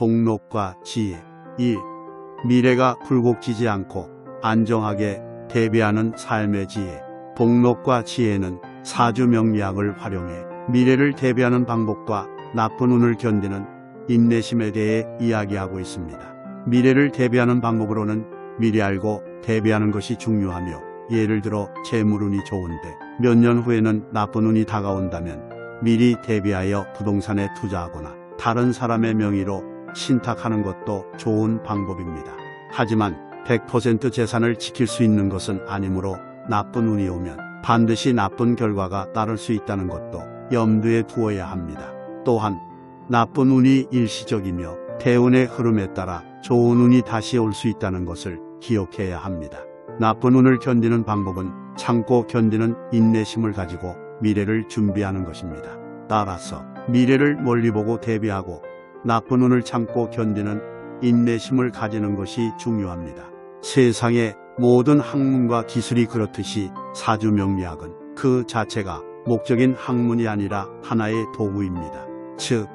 복록과 지혜. 1. 미래가 굴곡지지 않고 안정하게 대비하는 삶의 지혜. 복록과 지혜는 사주명리학을 활용해 미래를 대비하는 방법과 나쁜 운을 견디는 인내심에 대해 이야기하고 있습니다. 미래를 대비하는 방법으로는 미리 알고 대비하는 것이 중요하며, 예를 들어 재물운이 좋은데 몇 년 후에는 나쁜 운이 다가온다면 미리 대비하여 부동산에 투자하거나 다른 사람의 명의로 신탁하는 것도 좋은 방법입니다. 하지만 100% 재산을 지킬 수 있는 것은 아니므로 나쁜 운이 오면 반드시 나쁜 결과가 따를 수 있다는 것도 염두에 두어야 합니다. 또한 나쁜 운이 일시적이며 대운의 흐름에 따라 좋은 운이 다시 올 수 있다는 것을 기억해야 합니다. 나쁜 운을 견디는 방법은 참고 견디는 인내심을 가지고 미래를 준비하는 것입니다. 따라서 미래를 멀리 보고 대비하고 나쁜 운을 참고 견디는 인내심을 가지는 것이 중요합니다. 세상의 모든 학문과 기술이 그렇듯이 사주명리학은 그 자체가 목적인 학문이 아니라 하나의 도구입니다. 즉,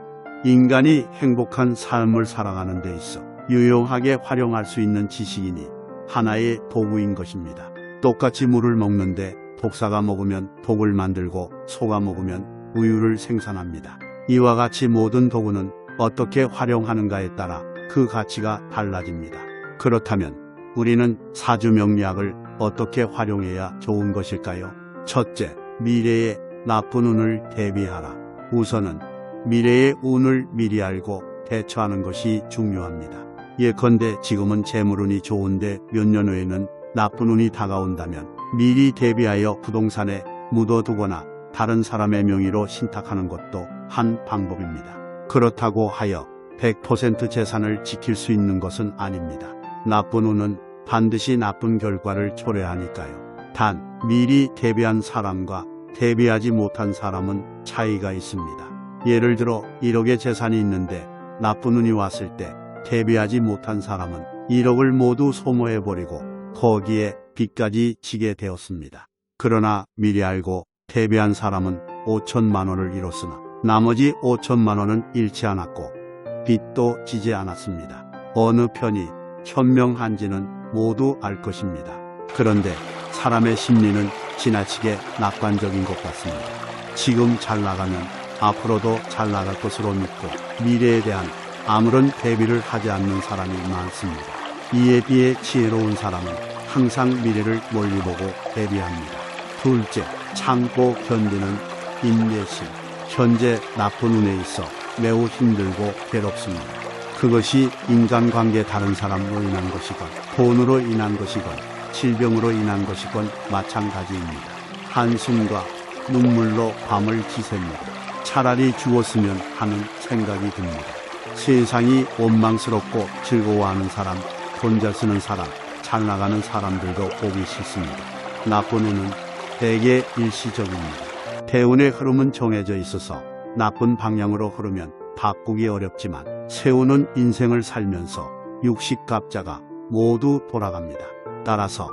인간이 행복한 삶을 살아가는 데 있어 유용하게 활용할 수 있는 지식이니 하나의 도구인 것입니다. 똑같이 물을 먹는데 독사가 먹으면 독을 만들고 소가 먹으면 우유를 생산합니다. 이와 같이 모든 도구는 어떻게 활용하는가에 따라 그 가치가 달라집니다. 그렇다면 우리는 사주명리학을 어떻게 활용해야 좋은 것일까요? 첫째, 미래의 나쁜 운을 대비하라. 우선은 미래의 운을 미리 알고 대처하는 것이 중요합니다. 예컨대 지금은 재물운이 좋은데 몇 년 후에는 나쁜 운이 다가온다면 미리 대비하여 부동산에 묻어두거나 다른 사람의 명의로 신탁하는 것도 한 방법입니다. 그렇다고 하여 100% 재산을 지킬 수 있는 것은 아닙니다. 나쁜 운은 반드시 나쁜 결과를 초래하니까요. 단, 미리 대비한 사람과 대비하지 못한 사람은 차이가 있습니다. 예를 들어 1억의 재산이 있는데 나쁜 운이 왔을 때 대비하지 못한 사람은 1억을 모두 소모해버리고 거기에 빚까지 지게 되었습니다. 그러나 미리 알고 대비한 사람은 5천만 원을 잃었으나 나머지 5천만 원은 잃지 않았고 빚도 지지 않았습니다. 어느 편이 현명한지는 모두 알 것입니다. 그런데 사람의 심리는 지나치게 낙관적인 것 같습니다. 지금 잘 나가면 앞으로도 잘 나갈 것으로 믿고 미래에 대한 아무런 대비를 하지 않는 사람이 많습니다. 이에 비해 지혜로운 사람은 항상 미래를 멀리 보고 대비합니다. 둘째, 참고 견디는 인내심. 현재 나쁜 운에 있어 매우 힘들고 괴롭습니다. 그것이 인간관계 다른 사람으로 인한 것이건 돈으로 인한 것이건 질병으로 인한 것이건 마찬가지입니다. 한숨과 눈물로 밤을 지셉니다. 차라리 죽었으면 하는 생각이 듭니다. 세상이 원망스럽고 즐거워하는 사람, 돈 잘 쓰는 사람, 잘 나가는 사람들도 보기 싫습니다. 나쁜 운은 대개 일시적입니다. 대운의 흐름은 정해져 있어서 나쁜 방향으로 흐르면 바꾸기 어렵지만 새우는 인생을 살면서 육식갑자가 모두 돌아갑니다. 따라서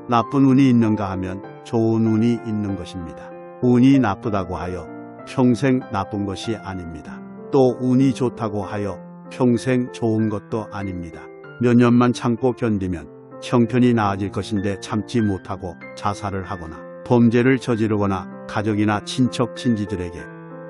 나쁜 운이 있는가 하면 좋은 운이 있는 것입니다. 운이 나쁘다고 하여 평생 나쁜 것이 아닙니다. 또 운이 좋다고 하여 평생 좋은 것도 아닙니다. 몇 년만 참고 견디면 형편이 나아질 것인데 참지 못하고 자살을 하거나 범죄를 저지르거나 가족이나 친척 친지들에게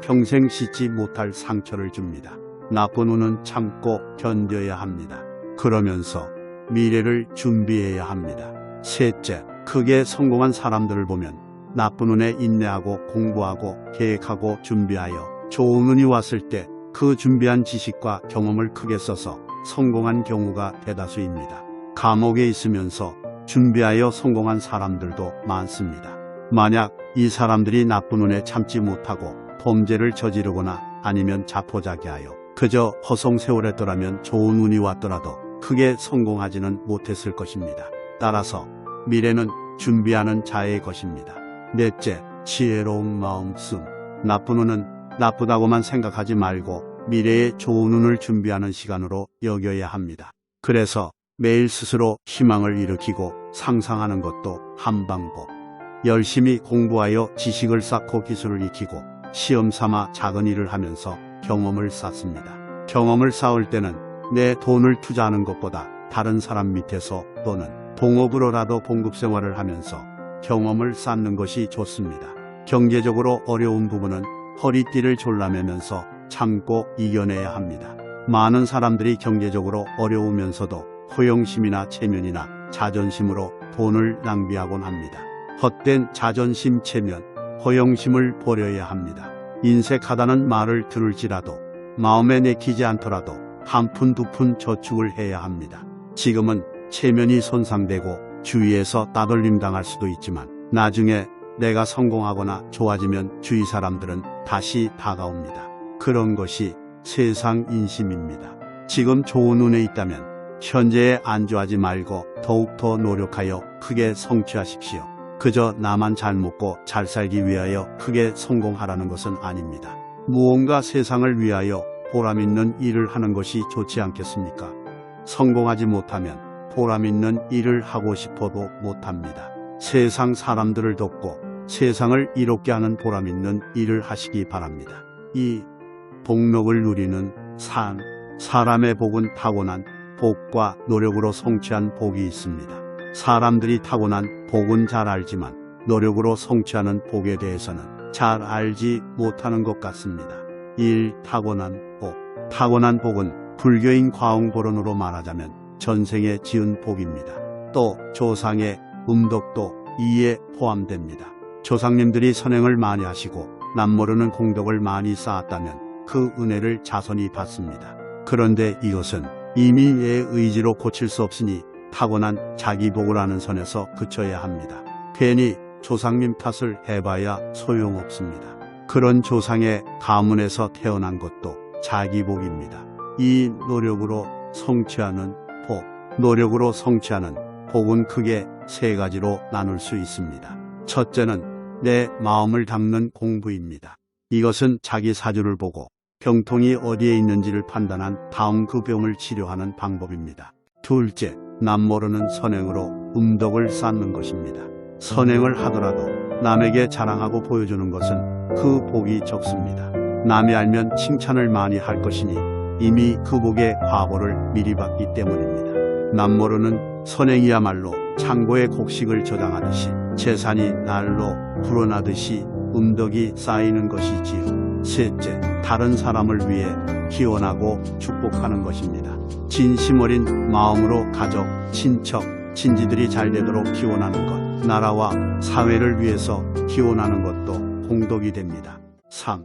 평생 씻지 못할 상처를 줍니다. 나쁜 운은 참고 견뎌야 합니다. 그러면서 미래를 준비해야 합니다. 셋째, 크게 성공한 사람들을 보면 나쁜 운에 인내하고 공부하고 계획하고 준비하여 좋은 운이 왔을 때 그 준비한 지식과 경험을 크게 써서 성공한 경우가 대다수입니다. 감옥에 있으면서 준비하여 성공한 사람들도 많습니다. 만약 이 사람들이 나쁜 운에 참지 못하고 범죄를 저지르거나 아니면 자포자기하여 그저 허송세월했더라면 좋은 운이 왔더라도 크게 성공하지는 못했을 것입니다. 따라서 미래는 준비하는 자의 것입니다. 넷째, 지혜로운 마음씀. 나쁜 운은 나쁘다고만 생각하지 말고 미래의 좋은 운을 준비하는 시간으로 여겨야 합니다. 그래서 매일 스스로 희망을 일으키고 상상하는 것도 한 방법. 열심히 공부하여 지식을 쌓고 기술을 익히고 시험 삼아 작은 일을 하면서 경험을 쌓습니다. 경험을 쌓을 때는 내 돈을 투자하는 것보다 다른 사람 밑에서 또는 동업으로라도 봉급생활을 하면서 경험을 쌓는 것이 좋습니다. 경제적으로 어려운 부분은 허리띠를 졸라매면서 참고 이겨내야 합니다. 많은 사람들이 경제적으로 어려우면서도 허영심이나 체면이나 자존심으로 돈을 낭비하곤 합니다. 헛된 자존심, 체면, 허영심을 버려야 합니다. 인색하다는 말을 들을지라도 마음에 내키지 않더라도 한 푼 두 푼 저축을 해야 합니다. 지금은 체면이 손상되고 주위에서 따돌림 당할 수도 있지만 나중에 내가 성공하거나 좋아지면 주위 사람들은 다시 다가옵니다. 그런 것이 세상 인심입니다. 지금 좋은 운에 있다면 현재에 안주하지 말고 더욱더 노력하여 크게 성취하십시오. 그저 나만 잘 먹고 잘 살기 위하여 크게 성공하라는 것은 아닙니다. 무언가 세상을 위하여 보람있는 일을 하는 것이 좋지 않겠습니까? 성공하지 못하면 보람있는 일을 하고 싶어도 못합니다. 세상 사람들을 돕고 세상을 이롭게 하는 보람있는 일을 하시기 바랍니다. 이 복록을 누리는 삶, 사람의 복은 타고난 복과 노력으로 성취한 복이 있습니다. 사람들이 타고난 복은 잘 알지만 노력으로 성취하는 복에 대해서는 잘 알지 못하는 것 같습니다. 1. 타고난 복. 타고난 복은 불교인 과옹보론으로 말하자면 전생에 지은 복입니다. 또 조상의 음덕도 이에 포함됩니다. 조상님들이 선행을 많이 하시고 남모르는 공덕을 많이 쌓았다면 그 은혜를 자손이 받습니다. 그런데 이것은 이미의 의지로 고칠 수 없으니 타고난 자기 복을 아는 선에서 그쳐야 합니다. 괜히 조상님 탓을 해봐야 소용없습니다. 그런 조상의 가문에서 태어난 것도 자기 복입니다. 이 노력으로 성취하는 복, 노력으로 성취하는 복은 크게 세 가지로 나눌 수 있습니다. 첫째는 내 마음을 닦는 공부입니다. 이것은 자기 사주를 보고 병통이 어디에 있는지를 판단한 다음 그 병을 치료하는 방법입니다. 둘째, 남모르는 선행으로 음덕을 쌓는 것입니다. 선행을 하더라도 남에게 자랑하고 보여주는 것은 그 복이 적습니다. 남이 알면 칭찬을 많이 할 것이니 이미 그 복의 과보를 미리 받기 때문입니다. 남모르는 선행이야말로 창고에 곡식을 저장하듯이 재산이 날로 불어나듯이 음덕이 쌓이는 것이지요. 셋째, 다른 사람을 위해 기원하고 축복하는 것입니다. 진심 어린 마음으로 가족, 친척, 친지들이 잘 되도록 기원하는 것, 나라와 사회를 위해서 기원하는 것도 공덕이 됩니다. 3.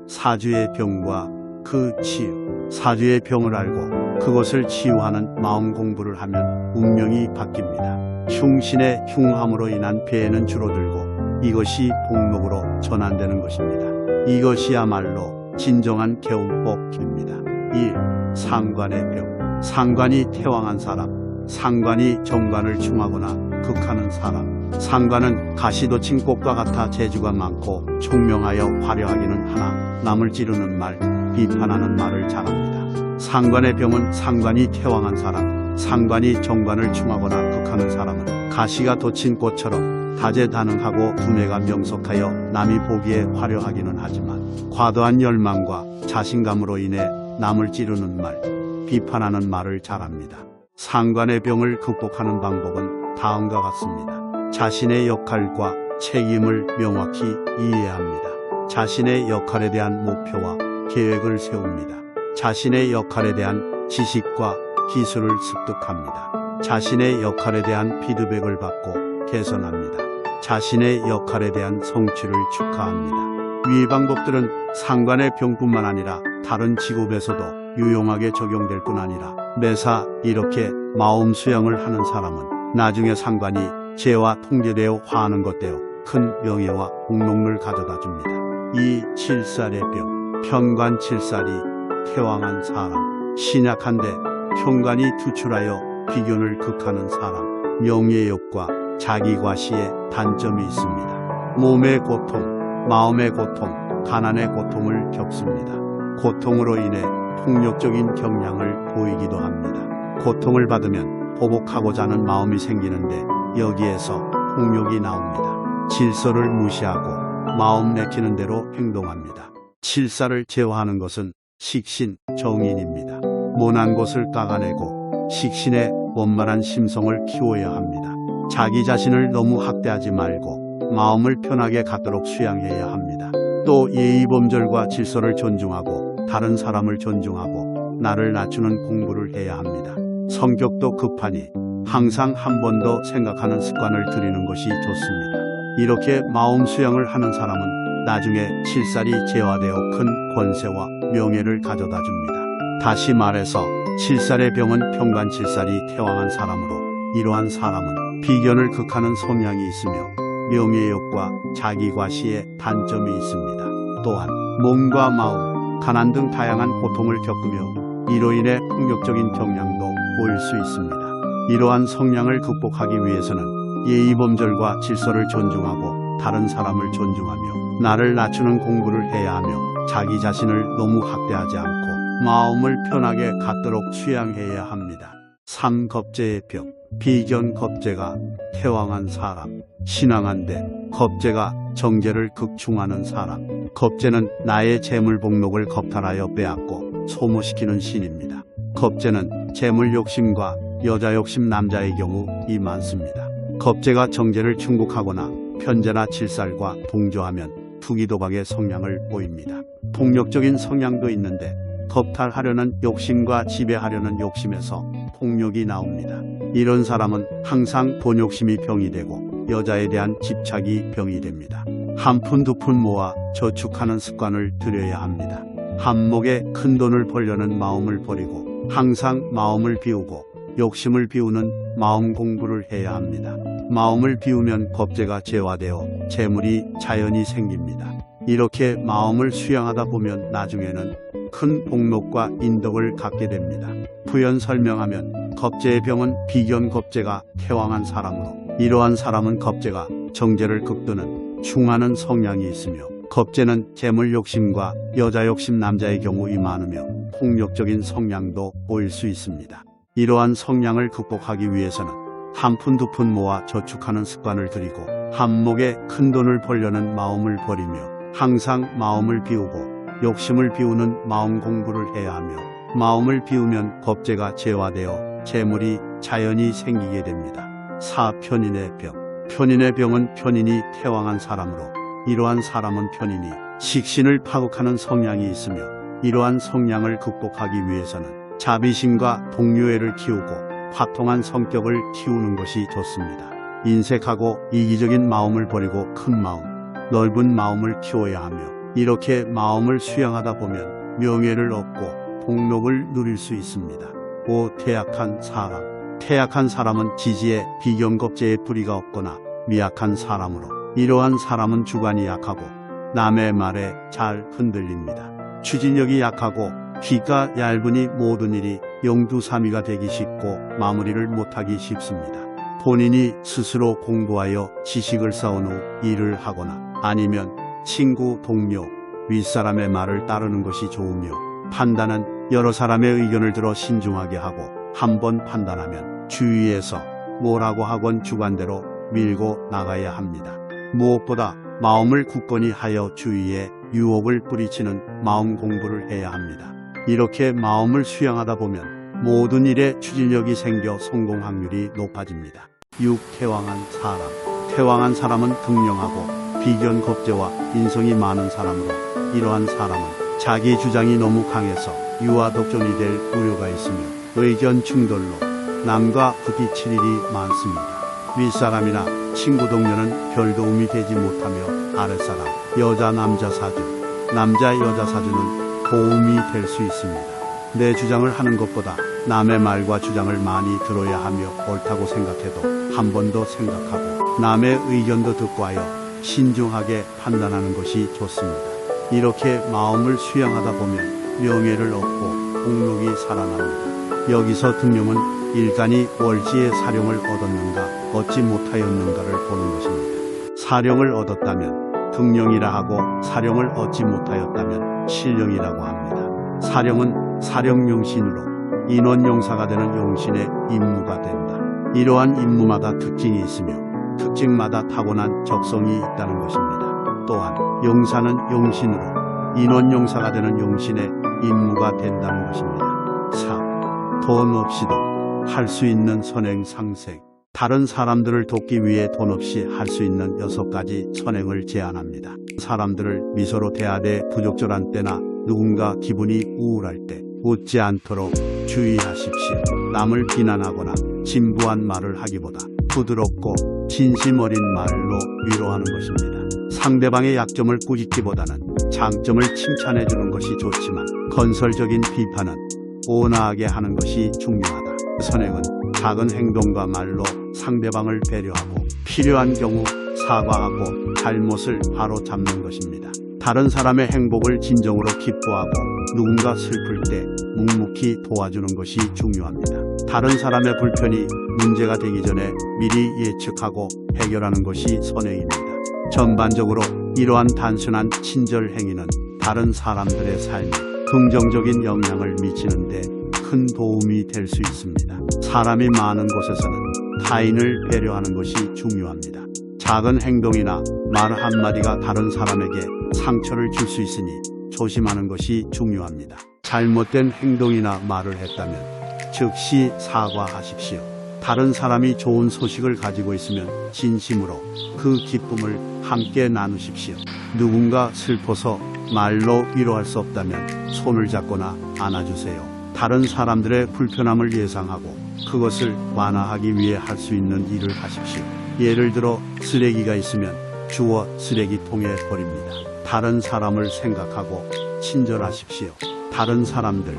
사주의 병과 그 치유. 사주의 병을 알고 그것을 치유하는 마음 공부를 하면 운명이 바뀝니다. 흉신의 흉함으로 인한 폐해는 줄어들고 이것이 복록으로 전환되는 것입니다. 이것이야말로 진정한 개운복입니다. 1. 상관의 병. 상관이 태왕한 사람, 상관이 정관을 충하거나 극하는 사람. 상관은 가시돋친 꽃과 같아 재주가 많고 총명하여 화려하기는 하나 남을 찌르는 말, 비판하는 말을 잘합니다. 상관의 병은 상관이 태왕한 사람, 상관이 정관을 충하거나 극하는 사람은 가시가 돋친 꽃처럼 다재다능하고 두뇌가 명석하여 남이 보기에 화려하기는 하지만 과도한 열망과 자신감으로 인해 남을 찌르는 말, 비판하는 말을 잘합니다. 상관의 병을 극복하는 방법은 다음과 같습니다. 자신의 역할과 책임을 명확히 이해합니다. 자신의 역할에 대한 목표와 계획을 세웁니다. 자신의 역할에 대한 지식과 기술을 습득합니다. 자신의 역할에 대한 피드백을 받고 개선합니다. 자신의 역할에 대한 성취를 축하합니다. 위 방법들은 상관의 병뿐만 아니라 다른 직업에서도 유용하게 적용될 뿐 아니라 매사 이렇게 마음 수양을 하는 사람은 나중에 상관이 재와 통제되어 화하는 것되어 큰 명예와 공로를 가져다 줍니다. 이 7살의 병, 편관7살이 태왕한 사람, 신약한데 편관이 투출하여 비견을 극하는 사람, 명예욕과 자기과시의 단점이 있습니다. 몸의 고통, 마음의 고통, 가난의 고통을 겪습니다. 고통으로 인해 폭력적인 경향을 보이기도 합니다. 고통을 받으면 보복하고자 하는 마음이 생기는데 여기에서 폭력이 나옵니다. 질서를 무시하고 마음 내키는 대로 행동합니다. 7살을 제어하는 것은 식신, 정인입니다. 모난 것을 깎아내고 식신의 원만한 심성을 키워야 합니다. 자기 자신을 너무 학대하지 말고 마음을 편하게 갖도록 수양해야 합니다. 또 예의범절과 질서를 존중하고 다른 사람을 존중하고 나를 낮추는 공부를 해야 합니다. 성격도 급하니 항상 한 번 더 생각하는 습관을 들이는 것이 좋습니다. 이렇게 마음 수양을 하는 사람은 나중에 칠살이 재화되어 큰 권세와 명예를 가져다 줍니다. 다시 말해서 칠살의 병은 평간칠살이 태왕한 사람으로 이러한 사람은 비견을 극하는 성향이 있으며 명예욕과 자기과시의 단점이 있습니다. 또한 몸과 마음, 가난 등 다양한 고통을 겪으며 이로 인해 폭력적인 경향도 보일 수 있습니다. 이러한 성향을 극복하기 위해서는 예의범절과 질서를 존중하고 다른 사람을 존중하며 나를 낮추는 공부를 해야 하며 자기 자신을 너무 학대하지 않고 마음을 편하게 갖도록 수양해야 합니다. 삼겁제의 병, 비견겁제가 태왕한 사람, 신앙한데 겁제가 정제를 극충하는 사람. 겁제는 나의 재물복록을 겁탈하여 빼앗고 소모시키는 신입니다. 겁제는 재물 욕심과 여자 욕심 남자의 경우 이 많습니다. 겁제가 정제를 충국하거나 편제나 칠살과 동조하면 투기도박의 성향을 보입니다. 폭력적인 성향도 있는데 겁탈하려는 욕심과 지배하려는 욕심에서 폭력이 나옵니다. 이런 사람은 항상 본욕심이 병이 되고 여자에 대한 집착이 병이 됩니다. 한 푼 두 푼 모아 저축하는 습관을 들여야 합니다. 한몫에 큰 돈을 벌려는 마음을 버리고 항상 마음을 비우고 욕심을 비우는 마음 공부를 해야 합니다. 마음을 비우면 겁제가 재화되어 재물이 자연히 생깁니다. 이렇게 마음을 수양하다 보면 나중에는 큰 복록과 인덕을 갖게 됩니다. 부연 설명하면 겁제의 병은 비견겁제가 태왕한 사람으로 이러한 사람은 겁제가 정제를 극도는 충하는 성향이 있으며 겁제는 재물 욕심과 여자 욕심 남자의 경우 이 많으며 폭력적인 성향도 보일 수 있습니다. 이러한 성향을 극복하기 위해서는 한 푼 두 푼 모아 저축하는 습관을 들이고 한몫에 큰 돈을 벌려는 마음을 버리며 항상 마음을 비우고 욕심을 비우는 마음 공부를 해야 하며 마음을 비우면 겁제가 재화되어 재물이 자연히 생기게 됩니다. 사편인의 병, 편인의 병은 편인이 태왕한 사람으로 이러한 사람은 편인이 식신을 파극하는 성향이 있으며 이러한 성향을 극복하기 위해서는 자비심과 동료애를 키우고 화통한 성격을 키우는 것이 좋습니다. 인색하고 이기적인 마음을 버리고 큰 마음, 넓은 마음을 키워야 하며 이렇게 마음을 수양하다 보면 명예를 얻고 복록을 누릴 수 있습니다. 5. 태약한 사람. 태약한 사람은 지지에 비견겁제의 뿌리가 없거나 미약한 사람으로 이러한 사람은 주관이 약하고 남의 말에 잘 흔들립니다. 추진력이 약하고 귀가 얇으니 모든 일이 영두사미가 되기 쉽고 마무리를 못하기 쉽습니다. 본인이 스스로 공부하여 지식을 쌓은 후 일을 하거나 아니면 친구, 동료, 윗사람의 말을 따르는 것이 좋으며 판단은 여러 사람의 의견을 들어 신중하게 하고 한번 판단하면 주위에서 뭐라고 하건 주관대로 밀고 나가야 합니다. 무엇보다 마음을 굳건히 하여 주위에 유혹을 뿌리치는 마음 공부를 해야 합니다. 이렇게 마음을 수양하다 보면 모든 일에 추진력이 생겨 성공 확률이 높아집니다. 6. 태왕한 사람. 태왕한 사람은 등령하고 비견겁제와 인성이 많은 사람으로 이러한 사람은 자기 주장이 너무 강해서 유아독존이 될 우려가 있으며 의견 충돌로 남과 부딪힐 일이 많습니다. 윗사람이나 친구 동료는 별 도움이 되지 못하며 아랫사람, 여자 남자 사주, 남자 여자 사주는 도움이 될 수 있습니다. 내 주장을 하는 것보다 남의 말과 주장을 많이 들어야 하며 옳다고 생각해도 한 번 더 생각하고 남의 의견도 듣고 하여 신중하게 판단하는 것이 좋습니다. 이렇게 마음을 수양하다 보면 명예를 얻고 복록이 살아납니다. 여기서 등령은 일간이 월지의 사령을 얻었는가 얻지 못하였는가를 보는 것입니다. 사령을 얻었다면 등령이라 하고 사령을 얻지 못하였다면 신령이라고 합니다. 사령은 사령용신으로 인원용사가 되는 용신의 임무가 된다. 이러한 임무마다 특징이 있으며 특징마다 타고난 적성이 있다는 것입니다. 또한 용사는 용신으로 인원용사가 되는 용신의 임무가 된다는 것입니다. 4. 돈 없이도 할 수 있는 선행 상생. 다른 사람들을 돕기 위해 돈 없이 할 수 있는 6가지 선행을 제안합니다. 사람들을 미소로 대하되 부적절한 때나 누군가 기분이 우울할 때 웃지 않도록 주의하십시오. 남을 비난하거나 진부한 말을 하기보다 부드럽고 진심 어린 말로 위로하는 것입니다. 상대방의 약점을 꾸짖기보다는 장점을 칭찬해 주는 것이 좋지만 건설적인 비판은 온화하게 하는 것이 중요하다. 선행은 작은 행동과 말로 상대방을 배려하고 필요한 경우 사과하고 잘못을 바로잡는 것입니다. 다른 사람의 행복을 진정으로 기뻐하고 누군가 슬플 때 묵묵히 도와주는 것이 중요합니다. 다른 사람의 불편이 문제가 되기 전에 미리 예측하고 해결하는 것이 선행입니다. 전반적으로 이러한 단순한 친절 행위는 다른 사람들의 삶에 긍정적인 영향을 미치는데 큰 도움이 될 수 있습니다. 사람이 많은 곳에서는 타인을 배려하는 것이 중요합니다. 작은 행동이나 말 한마디가 다른 사람에게 상처를 줄 수 있으니 조심하는 것이 중요합니다. 잘못된 행동이나 말을 했다면 즉시 사과하십시오. 다른 사람이 좋은 소식을 가지고 있으면 진심으로 그 기쁨을 함께 나누십시오. 누군가 슬퍼서 말로 위로할 수 없다면 손을 잡거나 안아주세요. 다른 사람들의 불편함을 예상하고 그것을 완화하기 위해 할 수 있는 일을 하십시오. 예를 들어 쓰레기가 있으면 주워 쓰레기통에 버립니다. 다른 사람을 생각하고 친절하십시오. 다른 사람들,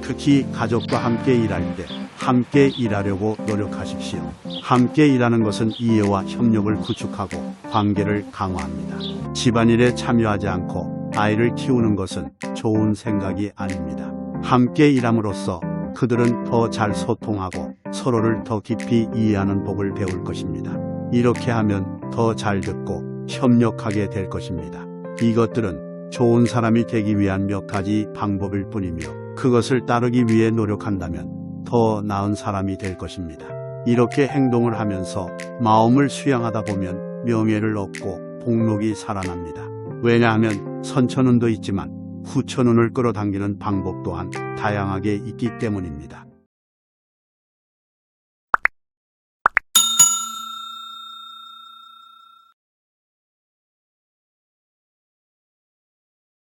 특히 가족과 함께 일할 때 함께 일하려고 노력하십시오. 함께 일하는 것은 이해와 협력을 구축하고 관계를 강화합니다. 집안일에 참여하지 않고 아이를 키우는 것은 좋은 생각이 아닙니다. 함께 일함으로써 그들은 더 잘 소통하고 서로를 더 깊이 이해하는 법을 배울 것입니다. 이렇게 하면 더 잘 듣고 협력하게 될 것입니다. 이것들은 좋은 사람이 되기 위한 몇 가지 방법일 뿐이며 그것을 따르기 위해 노력한다면 더 나은 사람이 될 것입니다. 이렇게 행동을 하면서 마음을 수양하다 보면 명예를 얻고 복록이 살아납니다. 왜냐하면 선천운도 있지만 후천운을 끌어당기는 방법 또한 다양하게 있기 때문입니다.